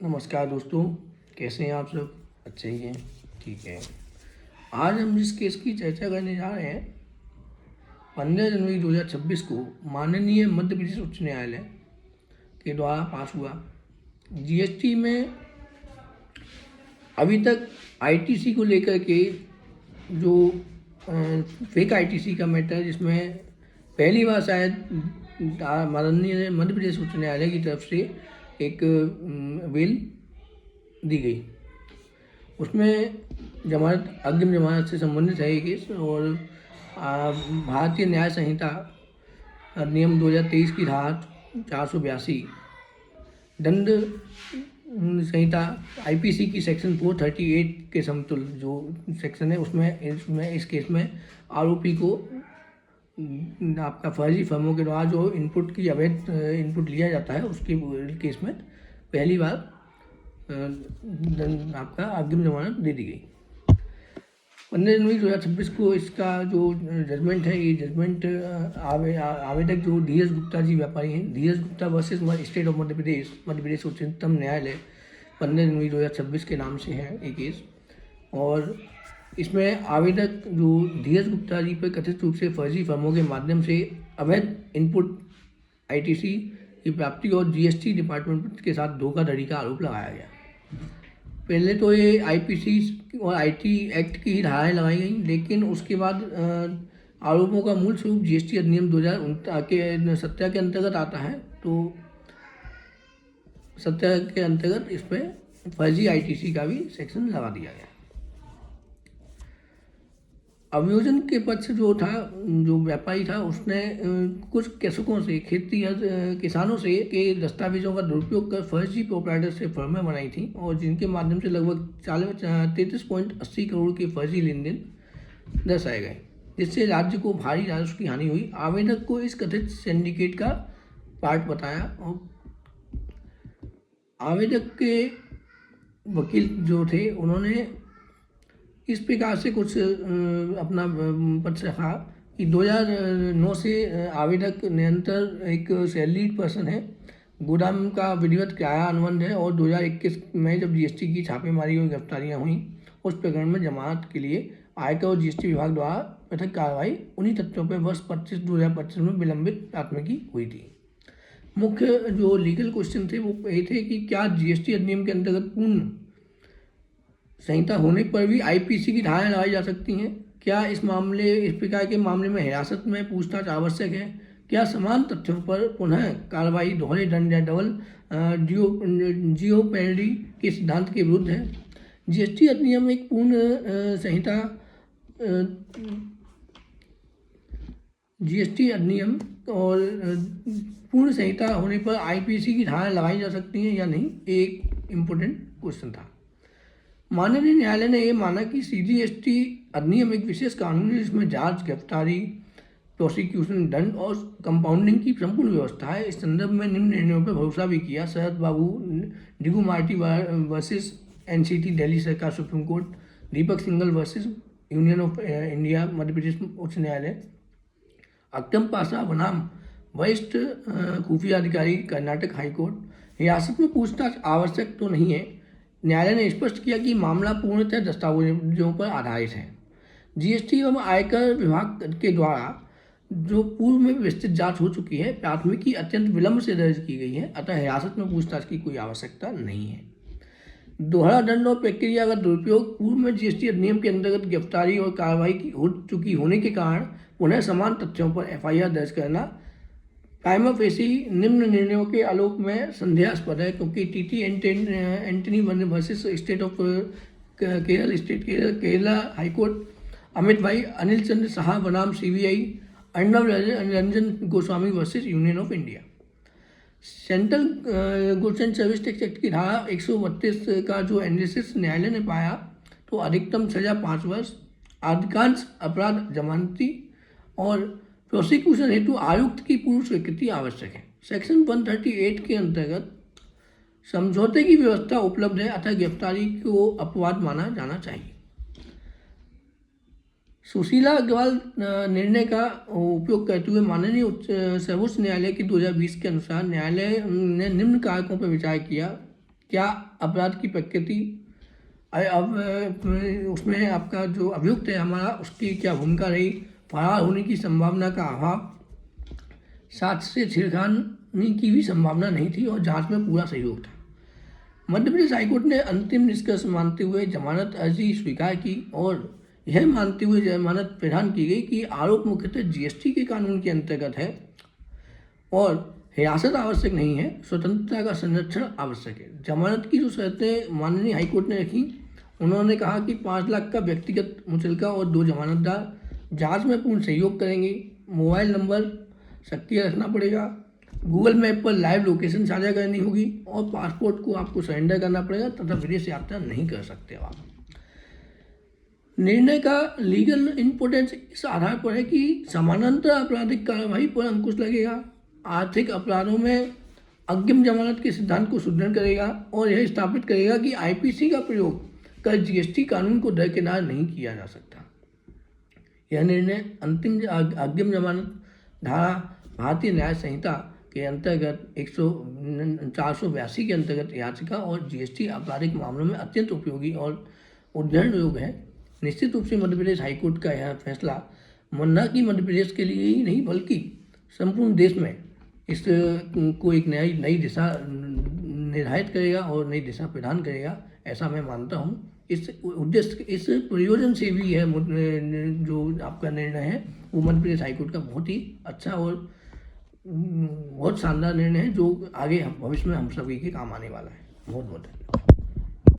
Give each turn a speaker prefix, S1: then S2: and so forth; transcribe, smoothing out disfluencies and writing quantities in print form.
S1: नमस्कार दोस्तों, कैसे हैं आप सब? अच्छे ही हैं। ठीक है। आज हम जिस केस की चर्चा करने जा रहे हैं 15 जनवरी 2026 को माननीय मध्य प्रदेश उच्च न्यायालय के द्वारा पास हुआ। जीएसटी में अभी तक आईटीसी को लेकर के जो फेक आईटीसी का मैटर, जिसमें पहली बार शायद माननीय मध्य प्रदेश उच्च न्यायालय की तरफ से एक बेल दी गई। उसमें जमानत, अग्रिम जमानत से संबंधित है ये केस और भारतीय न्याय संहिता अधिनियम 2023 की धारा 482, दंड संहिता आईपीसी की सेक्शन 438 के समतुल्य जो सेक्शन है उसमें इस केस में आरोपी को आपका फर्जी फर्मों के द्वारा जो इनपुट की अवैध इनपुट लिया जाता है उसके केस में पहली बार आपका अग्रिम जमानत दे दी गई। 15 जनवरी 2026 को इसका जो जजमेंट है, ये जजमेंट आवेदक जो धीरज गुप्ता जी व्यापारी हैं, धीरज Gupta versus state of Madhya Pradesh उच्चतम न्यायालय 15 जनवरी 2026 के नाम से है ये केस। और इसमें आवेदक जो धीरज गुप्ता जी पर कथित रूप से फर्जी फर्मों के माध्यम से अवैध इनपुट आईटीसी की प्राप्ति और जीएसटी डिपार्टमेंट के साथ धोखाधड़ी का आरोप लगाया गया। पहले तो ये आईपीसी और आईटी एक्ट की ही धाराएं लगाई गई, लेकिन उसके बाद आरोपों का मूल स्वरूप जीएसटी अधिनियम 2017 के अंतर्गत आता है। तो 17 के अंतर्गत इस पर फर्जी आईटीसी का भी सेक्शन लगा दिया गया। अभियोजन के पक्ष जो था, जो व्यापारी था, उसने कुछ कृषकों से, किसानों से के दस्तावेजों का दुरुपयोग कर फर्जी प्रोप्राइटर से फर्में बनाई थी और जिनके माध्यम से लगभग 33.80 करोड़ के फर्जी लेन देन दर्शाए गए, जिससे राज्य को भारी राजस्व की हानि हुई। आवेदक को इस कथित सिंडिकेट का पार्ट बताया और आवेदक के वकील जो थे उन्होंने इस प्रकार से कुछ अपना पक्ष रखा कि 2009 से आवेदक निरंतर एक सैलरीड पर्सन है, गोदाम का विधिवत किराया अनुबंध है और 2021 में जब जीएसटी की छापेमारी और गिरफ्तारियां हुई उस प्रकरण में जमानत के लिए आयकर और जीएसटी विभाग द्वारा पृथक कार्रवाई उन्हीं तथ्यों पर वर्ष 2025 में विलंबित प्राथमिकी हुई थी। मुख्य जो लीगल क्वेश्चन थे वो ये थे कि क्या जीएसटी अधिनियम के अंतर्गत पूर्ण संहिता होने पर भी आईपीसी की धाराएं लगाई जा सकती हैं? क्या इस प्रकार के मामले में हिरासत में पूछताछ आवश्यक है? क्या समान तथ्यों पर पुनः कार्रवाई दोहरे दंड या डबल जियोपेडी के सिद्धांत के विरुद्ध है? जीएसटी अधिनियम एक पूर्ण संहिता जीएसटी अधिनियम और पूर्ण संहिता होने पर आईपीसी की धाराएं लगाई जा सकती हैं या नहीं, एक इम्पोर्टेंट क्वेश्चन था। माननीय न्यायालय ने यह माना कि सीजीएसटी अधिनियम एक विशेष कानून है जिसमें जांच, गिरफ्तारी, प्रोसिक्यूशन, दंड और कंपाउंडिंग की संपूर्ण व्यवस्था है। इस संदर्भ में निम्न निर्णयों पर भरोसा भी किया। शरद बाबू डिगू मार्टी वर्सेस एनसीटी दिल्ली सरकार supreme court, Deepak Singhal versus union of India Madhya Pradesh उच्च न्यायालय, अक्टम पासा बनाम वरिष्ठ खुफिया अधिकारी कर्नाटक हाईकोर्ट। हिरासत में पूछताछ आवश्यक तो नहीं है। न्यायालय ने स्पष्ट किया कि मामला पूर्णतः दस्तावेजों पर आधारित है। जीएसटी एवं आयकर विभाग के द्वारा जो पूर्व में विस्तृत जांच हो चुकी है, प्राथमिकी अत्यंत विलंब से दर्ज की गई है, अतः हिरासत में पूछताछ की कोई आवश्यकता नहीं है। दोहरा दंड और प्रक्रिया का दुरुपयोग, पूर्व में जीएसटी अधिनियम के अंतर्गत गिरफ्तारी और कार्रवाई की हो चुकी होने के कारण पुनः समान तथ्यों पर एफआईआर दर्ज करना प्राइमा फेसी निम्न निर्णयों के आलोक में संदेहास्पद है, क्योंकि TT Antony versus state of Kerala high court, Amit bhai Anil Chandra Saha बनाम CBI, Arnab Ranjan Goswami versus union of India. Central goods and service tax act की धारा 132 का जो एनालिसिस न्यायालय ने पाया तो अधिकतम सजा 5 वर्ष, अधिकांश अपराध जमानती और प्रोसिक्यूशन हेतु आयुक्त की पूर्व स्वीकृति आवश्यक है। सेक्शन 138 के अंतर्गत समझौते की व्यवस्था उपलब्ध है, अतः गिरफ्तारी को अपवाद माना जाना चाहिए। सुशीला अग्रवाल निर्णय का उपयोग करते हुए माननीय सर्वोच्च न्यायालय के 2020 के अनुसार न्यायालय ने निम्न कारकों पर विचार किया क्या अपराध की प्रकृति, अब उसमें आपका जो अभियुक्त है हमारा, उसकी क्या भूमिका रही, फरार होने की संभावना का अभाव, साक्ष्य से छेड़खानी की भी संभावना नहीं थी और जांच में पूरा सहयोग था। मध्य प्रदेश हाईकोर्ट ने अंतिम निष्कर्ष मानते हुए जमानत अर्जी स्वीकार की और यह मानते हुए जमानत प्रदान की गई कि आरोप मुख्यतः जीएसटी के कानून के अंतर्गत है और हिरासत आवश्यक नहीं है, स्वतंत्रता का संरक्षण आवश्यक है। जमानत की जो शर्तें माननीय हाईकोर्ट ने रखी, उन्होंने कहा कि 5 लाख का व्यक्तिगत मुचलका और 2 जमानतदार जांच में पूर्ण सहयोग करेंगे, मोबाइल नंबर सक्रिय रखना पड़ेगा, गूगल मैप पर लाइव लोकेशन साझा करनी होगी और पासपोर्ट को आपको सरेंडर करना पड़ेगा तथा विदेश यात्रा नहीं कर सकते आप। निर्णय का लीगल इम्पोर्टेंस इस आधार पर है कि समानांतर आपराधिक कार्रवाई पर अंकुश लगेगा, आर्थिक अपराधों में अग्रिम जमानत के सिद्धांत को सुदृढ़ करेगा और यह स्थापित करेगा कि आईपीसी का प्रयोग कर जीएसटी कानून को दरकिनार नहीं किया जा सकता। यह निर्णय अंतिम अग्रिम जमानत धारा भारतीय न्याय संहिता के अंतर्गत 482 के अंतर्गत याचिका और जीएसटी आपराधिक मामलों में अत्यंत उपयोगी और उद्धरण योग्य है। निश्चित रूप से मध्य प्रदेश हाईकोर्ट का यह फैसला न कि मध्य प्रदेश के लिए ही नहीं बल्कि संपूर्ण देश में इस को एक नई दिशा निर्धारित करेगा और नई दिशा प्रदान करेगा, ऐसा मैं मानता हूँ। इस उद्देश्य, इस प्रयोजन से भी यह जो आपका निर्णय है वो मध्य प्रदेश हाईकोर्ट का बहुत ही अच्छा और बहुत शानदार निर्णय है जो आगे भविष्य में हम सभी के काम आने वाला है। बहुत बहुत धन्यवाद।